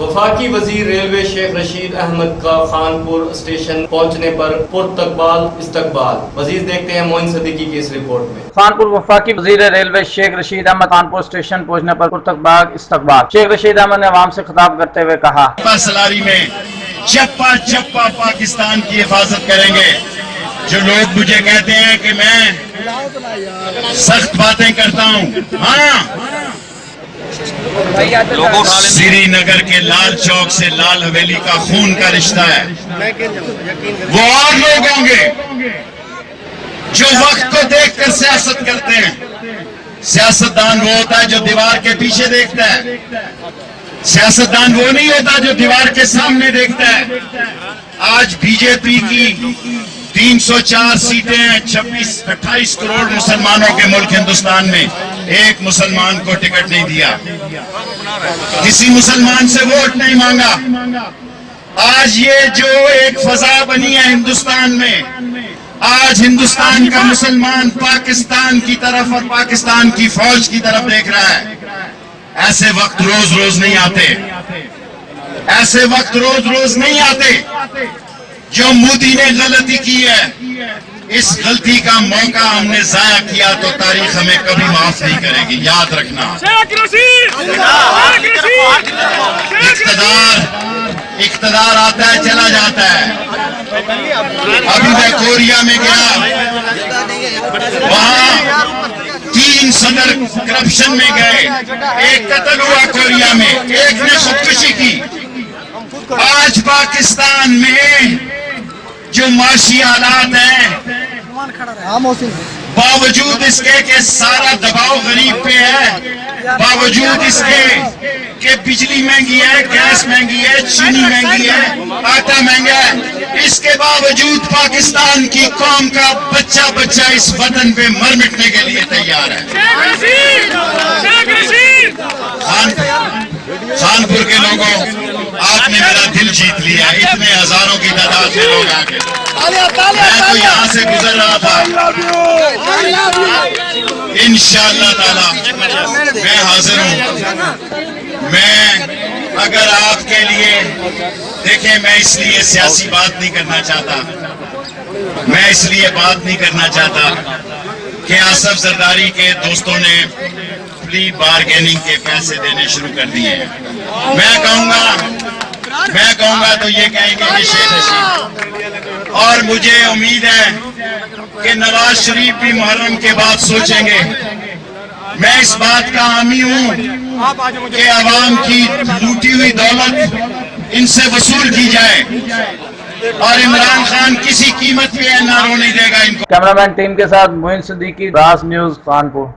वफाकी वजीर रेलवे शेख रशीद अहमद का खानपुर स्टेशन पहुंचने पर पुरतकबाल इस्तकबाल। मजीद देखते हैं मोइन सदीकी की इस रिपोर्ट में। खानपुर वफाकी वजीर रेलवे शेख रशीद अहमद खानपुर स्टेशन पहुंचने पर पुरतकबाल इस्तकबाल। शेख रशीद अहमद ने आवाम से खिताब करते हुए कहा, सलारी में चप्पा चप्पा पाकिस्तान की हिफाजत करेंगे। जो लोग मुझे कहते हैं कि मैं सख्त बातें करता हूँ, हाँ, श्रीनगर के लाल चौक से लाल हवेली का खून का रिश्ता है। वो और लोग होंगे जो वक्त को देखकर सियासत करते हैं। सियासतदान वो होता है जो दीवार के पीछे देखता है। सियासतदान वो नहीं होता जो दीवार के सामने देखता है। आज बीजेपी की 304 सीटें हैं, 28 करोड़ मुसलमानों के मुल्क हिंदुस्तान में। एक मुसलमान को टिकट नहीं दिया, किसी मुसलमान से वोट नहीं मांगा। आज ये जो एक फजा बनी है हिंदुस्तान में, आज हिंदुस्तान का मुसलमान पाकिस्तान की तरफ और पाकिस्तान की फौज की तरफ देख रहा है। ऐसे वक्त रोज रोज नहीं आते, ऐसे वक्त रोज रोज नहीं आते। जो मोदी ने गलती की है, इस गलती का मौका हमने जाया किया तो तारीख हमें कभी माफ नहीं करेगी, याद रखना। इख्तदार आता है चला जाता है। अभी मैं कोरिया में गया, वहां 3 सदर करप्शन में गए, एक कत्ल हुआ कोरिया में, एक ने खुदकुशी की। आज पाकिस्तान में जो माशी हालात हैं, बावजूद इसके के सारा दबाव गरीब पे है, बावजूद इसके कि बिजली महंगी है, गैस महंगी है, चीनी महंगी है, आटा महंगा है, इसके बावजूद पाकिस्तान की कौम का बच्चा बच्चा इस वतन पे मर मिटने के लिए तैयार है। खानपुर के लोगों, आपने मेरा दिल जीत लिया। इतने हजारों की तादाद में लोग आ गए। मैं तो यहाँ से गुजर रहा था। इंशाअल्लाह ताला मैं हाजिर हूँ। मैं अगर आपके लिए देखें, मैं इसलिए सियासी बात नहीं करना चाहता, मैं इसलिए बात नहीं करना चाहता कि आसफ जरदारी के दोस्तों ने प्ली बार्गेनिंग के पैसे देने शुरू कर दिए हैं। मैं कहूंगा तो ये कहेंगे कि शेख रशीद, और मुझे उम्मीद है कि नवाज शरीफ भी मुहर्रम के बाद सोचेंगे। मैं इस बात का हामी हूं कि अवाम की लूटी हुई दौलत इनसे वसूल की जाए, और इमरान खान किसी कीमत पे ना रोने देगा इनको। कैमरामैन टीम के साथ मोइन सदीकी, रास न्यूज, कानपुर।